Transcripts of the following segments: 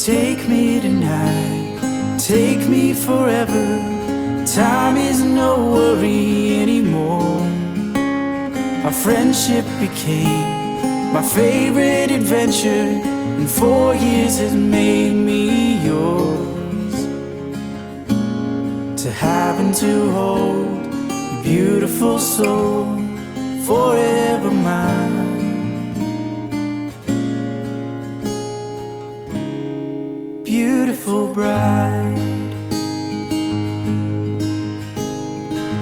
Take me tonight, take me forever. Time is no worry anymore. Our friendship became my favorite adventure, and 4 years has made me yours. To have and to hold your beautiful soul, forever mine. Beautiful bride,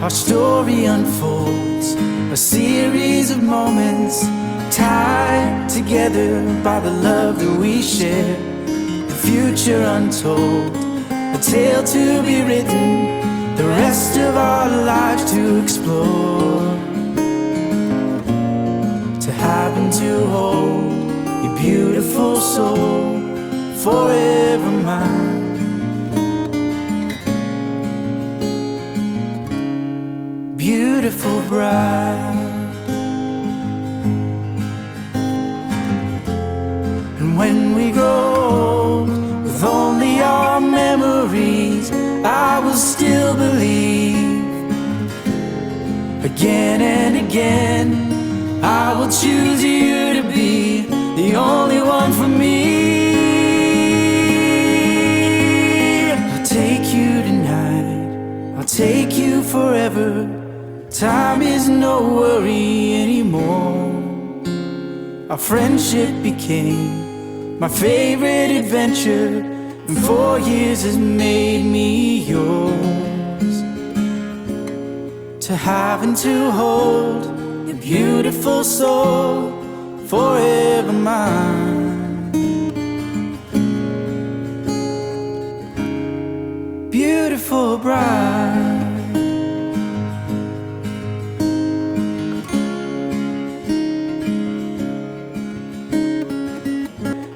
our story unfolds, a series of moments tied together by the love that we share. The future untold, a tale to be written, the rest of our lives to explore. To have and to hold your beautiful soul, forever mine. Beautiful bride. And when we grow old, with only our memories, I will still believe. Again and again, I will choose you to be the only one for me. Take you forever. Time is no worry anymore. Our friendship became my favorite adventure, and 4 years has made me yours. To have and to hold your beautiful soul, forever mine. Beautiful bride.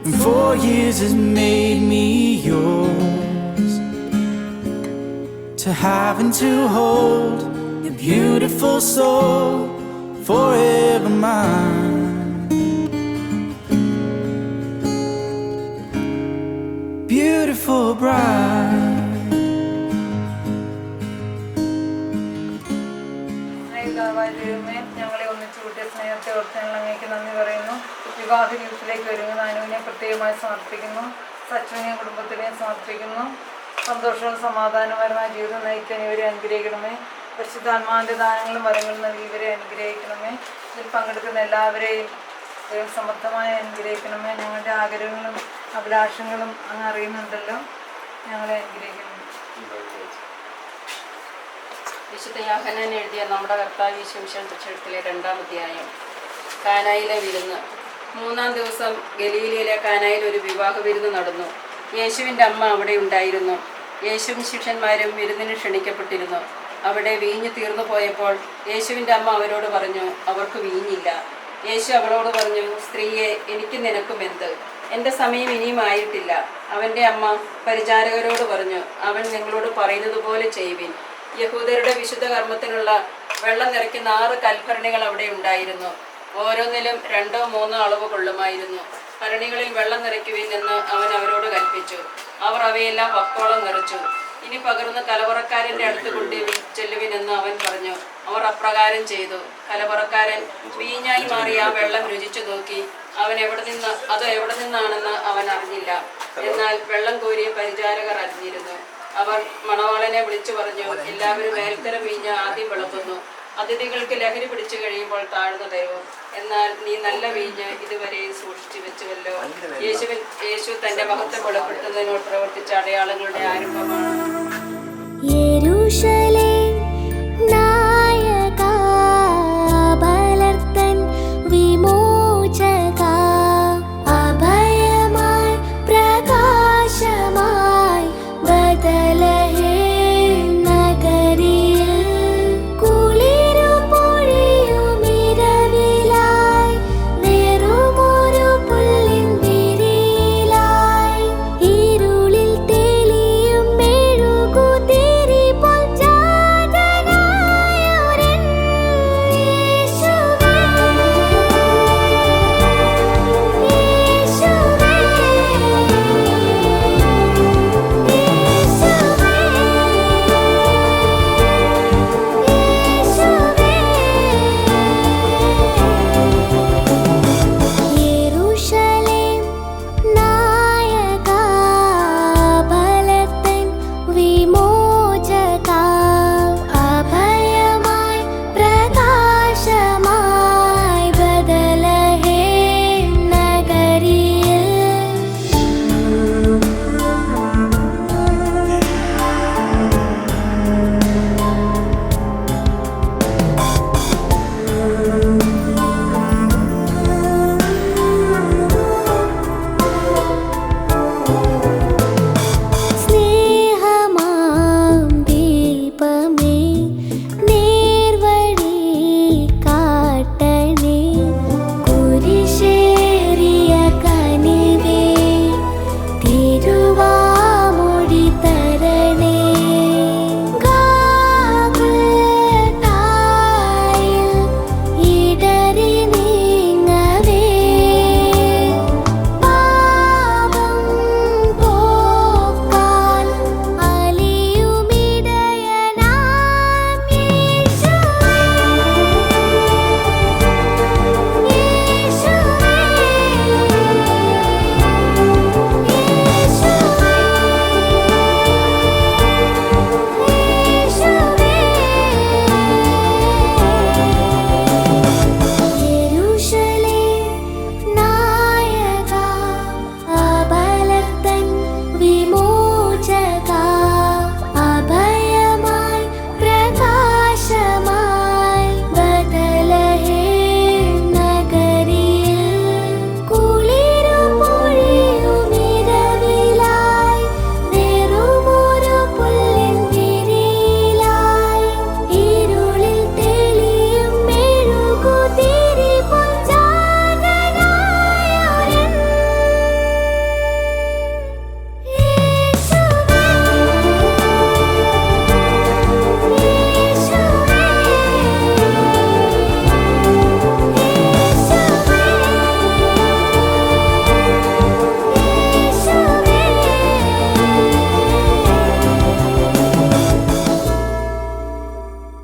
And 4 years has made me yours. To have and to hold your beautiful soul, forever mine. Beautiful bride. ഞങ്ങളെ ഒന്നിച്ചു കൂട്ടിയ സ്നേഹത്തെ ഓർത്ത് ഞങ്ങൾ അങ്ങേക്ക് നന്ദി പറയുന്നു. വിവാഹ ജീവിതത്തിലേക്ക് ഒരുങ്ങുന്ന അനുവിനെ പ്രത്യേകമായി സമർപ്പിക്കുന്നു. സച്ചുവിനെയും കുടുംബത്തിനെയും സമർപ്പിക്കുന്നു. സന്തോഷവും സമാധാനപരമായ ജീവിതം നയിക്കാൻ ഇവരെ അനുഗ്രഹിക്കണമേ. പരിശുദ്ധാത്മാവിൻ്റെ ദാനങ്ങളും വരങ്ങളും നൽകി ഇവരെ അനുഗ്രഹിക്കണമേ. ഇതിൽ പങ്കെടുക്കുന്ന എല്ലാവരെയും സമർത്ഥമായി അനുഗ്രഹിക്കണമേ. ഞങ്ങളുടെ ആഗ്രഹങ്ങളും അഭിലാഷങ്ങളും അങ്ങ് അറിയുന്നുണ്ടല്ലോ. ഞങ്ങളെ അനുഗ്രഹിക്കണം. വിശുദ്ധ യോഹന്നാൻ എഴുതിയ നമ്മുടെ കർത്താവ് യേശുവിന്റെ പുസ്തകത്തിലെ 2-ാം അധ്യായം. കാനായിലെ വിരുന്ന്. 3-ാം ദിവസം ഗലീലയിലെ കാനായിൽ ഒരു വിവാഹ വിരുന്ന് നടന്നു. യേശുവിൻ്റെ അമ്മ അവിടെ ഉണ്ടായിരുന്നു. യേശുവും ശിഷ്യന്മാരും വിരുന്നിന് ക്ഷണിക്കപ്പെട്ടിരുന്നു. അവിടെ വീഞ്ഞ് തീർന്നു പോയപ്പോൾ യേശുവിൻ്റെ അമ്മ അവരോട് പറഞ്ഞു, അവർക്ക് വീഞ്ഞില്ല. യേശു അവളോട് പറഞ്ഞു, സ്ത്രീയെ, എനിക്ക് നിനക്കും എന്ത്? എൻ്റെ സമയം ഇനിയും ആയിട്ടില്ല. അവൻ്റെ അമ്മ പരിചാരകരോട് പറഞ്ഞു, അവൻ നിങ്ങളോട് പറയുന്നത് പോലെ ചെയ്യുവിൻ. യഹൂദരുടെ വിശുദ്ധ കർമ്മത്തിനുള്ള വെള്ളം നിറയ്ക്കുന്ന 6 കൽഭരണികൾ അവിടെ ഉണ്ടായിരുന്നു. ഓരോന്നിലും 2-3 അളവ് കൊള്ളുമായിരുന്നു. ഭരണികളിൽ വെള്ളം നിറയ്ക്കുവിൻ എന്ന് അവൻ അവരോട് കൽപ്പിച്ചു. അവർ അവയെല്ലാം വക്കോളം നിറച്ചു. ഇനി പകർന്ന് കലവറക്കാരൻ്റെ അടുത്ത് കൊണ്ട് ചെല്ലുവിനെന്ന് അവൻ പറഞ്ഞു. അവർ അപ്രകാരം ചെയ്തു. കലവറക്കാരൻ വീഞ്ഞായി മാറി ആ വെള്ളം രുചിച്ചു നോക്കി. അത് എവിടെ നിന്നാണെന്ന് അവൻ അറിഞ്ഞില്ല. എന്നാൽ വെള്ളം കോരിയ പരിചാരകർ അറിഞ്ഞിരുന്നു. അവർ മണവാളനെ വിളിച്ചു പറഞ്ഞു, എല്ലാവരും മേൽത്തരം വീഞ്ഞ് ആദ്യം വിളമ്പുന്നു. അതിഥികൾക്ക് ലഹരി പിടിച്ചു കഴിയുമ്പോൾ താഴ്ന്നു തരും. എന്നാൽ നീ നല്ല വീഞ്ഞ് ഇതുവരെയും സൂക്ഷിച്ചു വെച്ചുവല്ലോ. യേശു തന്റെ മഹത്വം വെളിപ്പെടുത്തുന്നതിനോട് പ്രവർത്തിച്ച അടയാളങ്ങളുടെ ആരംഭമാണ്.